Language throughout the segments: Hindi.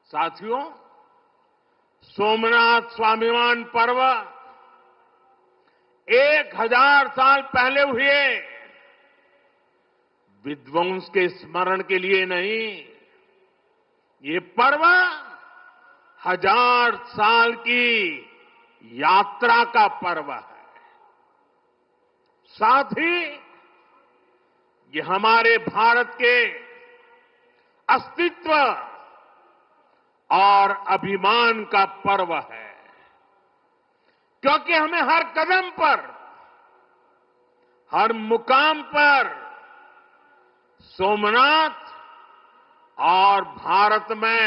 साथियों, सोमनाथ स्वाभिमान पर्व 1000 साल पहले हुए विध्वंस के स्मरण के लिए नहीं, ये पर्व 1000 साल की यात्रा का पर्व है। साथ ही ये हमारे भारत के अस्तित्व और अभिमान का पर्व है, क्योंकि हमें हर कदम पर, हर मुकाम पर सोमनाथ और भारत में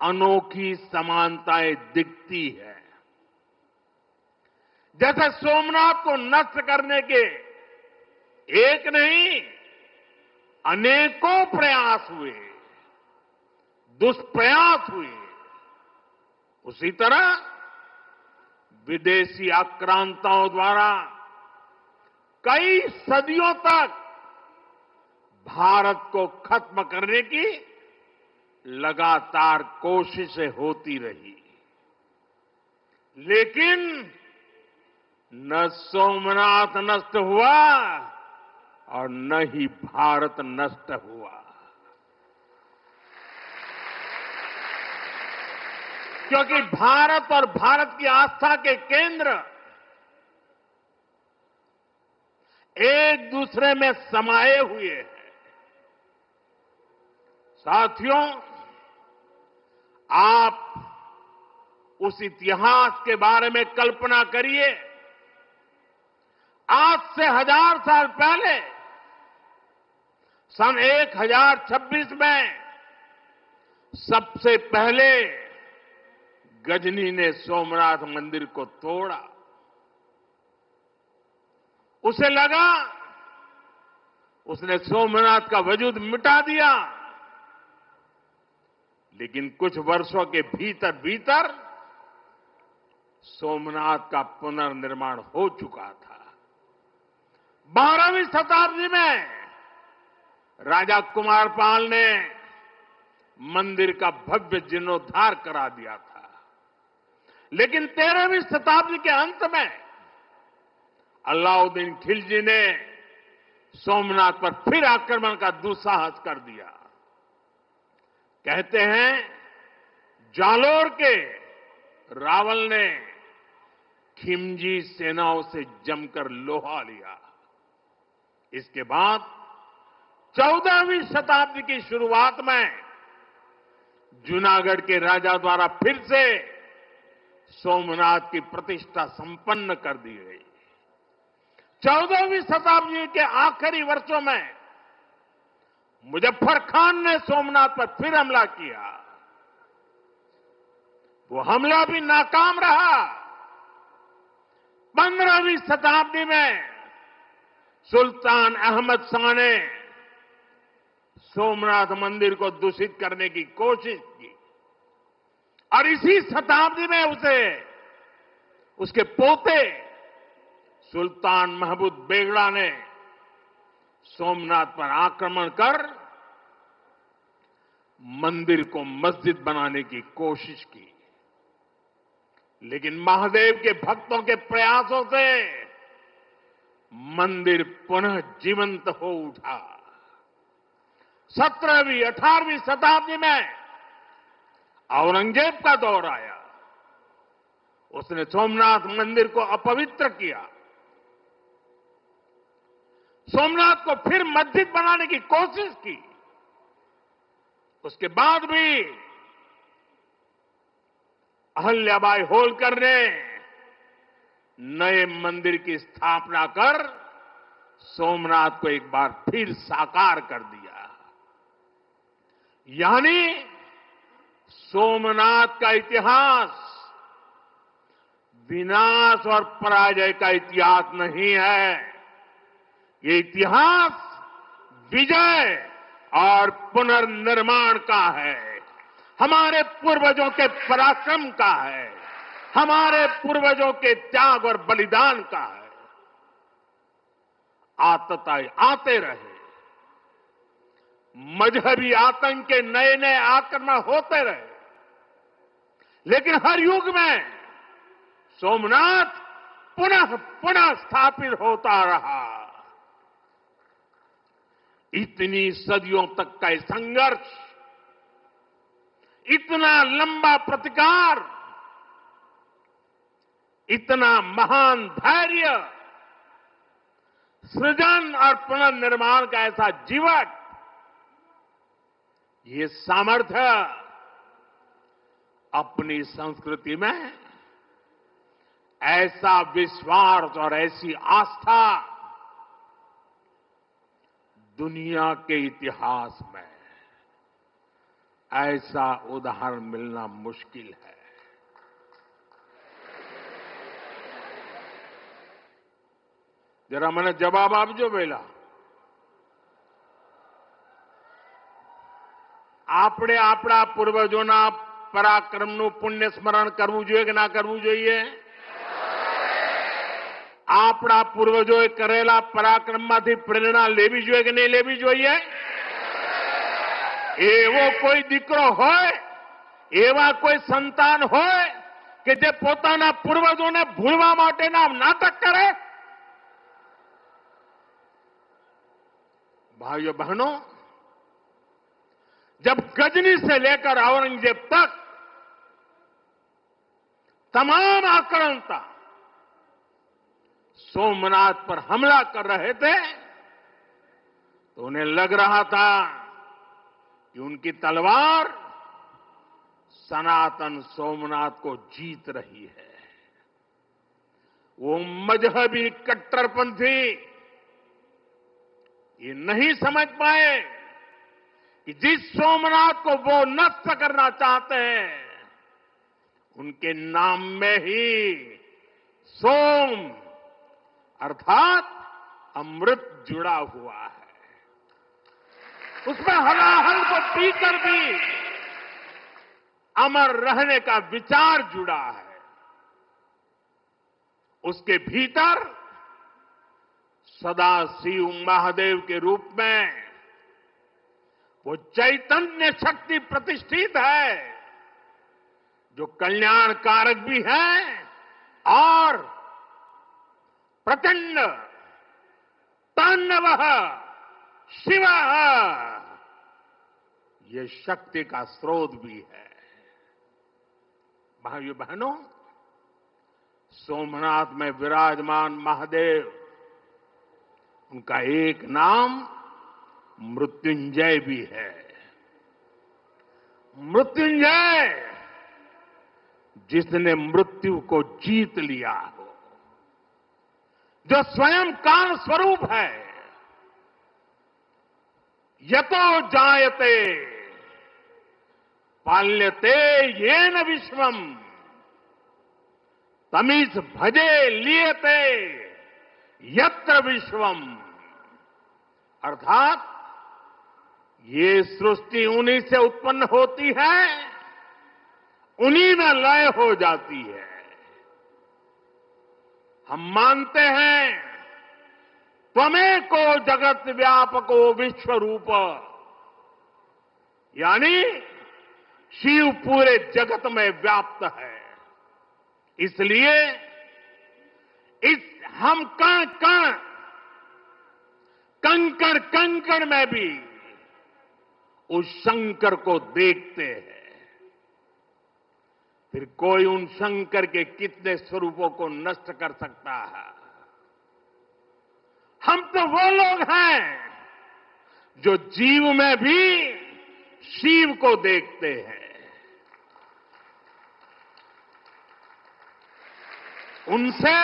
अनोखी समानताएं दिखती है। जैसे सोमनाथ को नष्ट करने के एक नहीं अनेकों प्रयास हुए, दुष्प्रयास हुए, उसी तरह विदेशी आक्रांताओं द्वारा कई सदियों तक भारत को खत्म करने की लगातार कोशिशें होती रही, लेकिन न सोमनाथ नष्ट हुआ और न ही भारत नष्ट हुआ। क्योंकि भारत और भारत की आस्था के केंद्र एक दूसरे में समाये हुए हैं। साथियों, आप उस इतिहास के बारे में कल्पना करिए। आज से 1000 साल पहले सन 1026 में सबसे पहले गजनी ने सोमनाथ मंदिर को तोड़ा। उसे लगा उसने सोमनाथ का वजूद मिटा दिया, लेकिन कुछ वर्षों के भीतर भीतर सोमनाथ का पुनर्निर्माण हो चुका था। 12वीं शताब्दी में राजा कुमारपाल ने मंदिर का भव्य जीर्णोद्धार करा दिया था, लेकिन 13वीं शताब्दी के अंत में अलाउद्दीन खिलजी ने सोमनाथ पर फिर आक्रमण का दुस्साहस कर दिया। कहते हैं जालोर के रावल ने खिमजी सेनाओं से जमकर लोहा लिया। इसके बाद 14वीं शताब्दी की शुरुआत में जूनागढ़ के राजा द्वारा फिर से सोमनाथ की प्रतिष्ठा संपन्न कर दी गई। 14वीं शताब्दी के आखिरी वर्षों में मुजफ्फर खान ने सोमनाथ पर फिर हमला किया। वो हमला भी नाकाम रहा। 15वीं शताब्दी में सुल्तान अहमद शाह ने सोमनाथ मंदिर को दूषित करने की कोशिश की और इसी शताब्दी में उसके पोते सुल्तान महमूद बेगड़ा ने सोमनाथ पर आक्रमण कर मंदिर को मस्जिद बनाने की कोशिश की, लेकिन महादेव के भक्तों के प्रयासों से मंदिर पुनः जीवंत हो उठा। 17वीं 18वीं शताब्दी में औरंगजेब का दौर आया। उसने सोमनाथ मंदिर को अपवित्र किया, सोमनाथ को फिर मस्जिद बनाने की कोशिश की। उसके बाद भी अहल्याबाई होलकर ने नए मंदिर की स्थापना कर सोमनाथ को एक बार फिर साकार कर दिया। यानी सोमनाथ का इतिहास विनाश और पराजय का इतिहास नहीं है, ये इतिहास विजय और पुनर्निर्माण का है, हमारे पूर्वजों के पराक्रम का है, हमारे पूर्वजों के त्याग और बलिदान का है। आतताई आते रहे। मजहबी आतंक के नए नए आक्रमण होते रहे, लेकिन हर युग में सोमनाथ पुनः पुनः स्थापित होता रहा। इतनी सदियों तक का संघर्ष, इतना लंबा प्रतिकार, इतना महान धैर्य, सृजन और पुनर्निर्माण का ऐसा जीवन, ये सामर्थ्य अपनी संस्कृति में ऐसा विश्वास और ऐसी आस्था दुनिया के इतिहास में ऐसा उदाहरण मिलना मुश्किल है। जरा मैंने जवाब आपजो वेला આપણે આપણા પૂર્વજોના પરાક્રમનું પુણ્ય સ્મરણ કરવું જોઈએ કે ના કરવું જોઈએ? આપણા પૂર્વજોએ કરેલા પરાક્રમમાંથી પ્રેરણા લેવી જોઈએ કે નહીં લેવી જોઈએ? એવો કોઈ દીકરો હોય, એવા કોઈ સંતાન હોય કે જે પોતાના પૂર્વજોને ભૂલવા માટેના નાટક કરે? भाइयों बहनों, जब गजनी से लेकर औरंगजेब तक तमाम आक्रांता सोमनाथ पर हमला कर रहे थे, तो उन्हें लग रहा था कि उनकी तलवार सनातन सोमनाथ को जीत रही है। वो मजहबी कट्टरपंथी ये नहीं समझ पाए कि जिस सोमनाथ को वो नष्ट करना चाहते हैं, उनके नाम में ही सोम अर्थात अमृत जुड़ा हुआ है। उसमें हलाहल को पीकर भी अमर रहने का विचार जुड़ा है। उसके भीतर सदा शिव महादेव के रूप में वो चैतन्य शक्ति प्रतिष्ठित है, जो कल्याण कारक भी है और प्रचंड तांडवः शिव ये शक्ति का स्रोत भी है। भाइयों बहनों, सोमनाथ में विराजमान महादेव, उनका एक नाम मृत्युंजय भी है। मृत्युंजय, जिसने मृत्यु को जीत लिया हो, जो स्वयं काल स्वरूप है। यतो जायते पाल्यते येन विश्वम तमीस भजे लियते यत्र विश्वम। अर्थात ये सृष्टि उन्हीं से उत्पन्न होती है, उन्हीं में लय हो जाती है। हम मानते हैं त्वमेको जगत व्यापको विश्व रूप, यानी शिव पूरे जगत में व्याप्त है। इसलिए इस हम कण कण, कंकड़ कंकड़ में भी उस शंकर को देखते हैं। फिर कोई उन शंकर के कितने स्वरूपों को नष्ट कर सकता है? हम तो वो लोग हैं जो जीव में भी शिव को देखते हैं। उनसे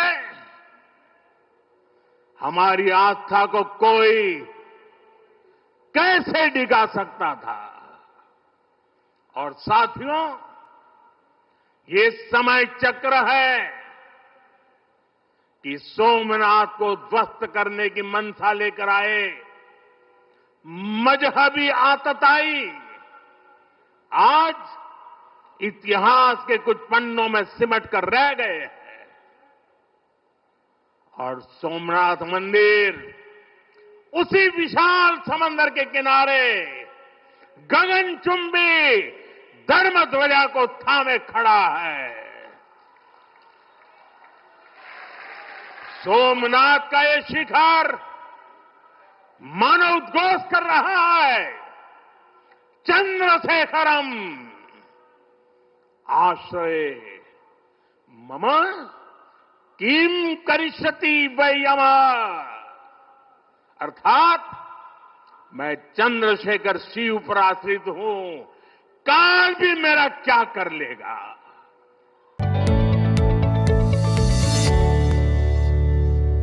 हमारी आस्था को कोई कैसे डिगा सकता था? और साथियों, ये समय चक्र है कि सोमनाथ को ध्वस्त करने की मंशा लेकर आए मजहबी आतताई आज इतिहास के कुछ पन्नों में सिमट कर रह गए हैं। और सोमनाथ मंदिर उसी विशाल समंदर के किनारे गगनचुंबी धर्म ध्वजा को थामे खड़ा है। सोमनाथ का ये शिखर मानोद्घोष कर रहा है, चंद्रशेखरम आश्रय मम किम करिष्यति वै यम, अर्थात मैं चंद्रशेखर शिव पर आश्रित हूं, काल भी मेरा क्या कर लेगा।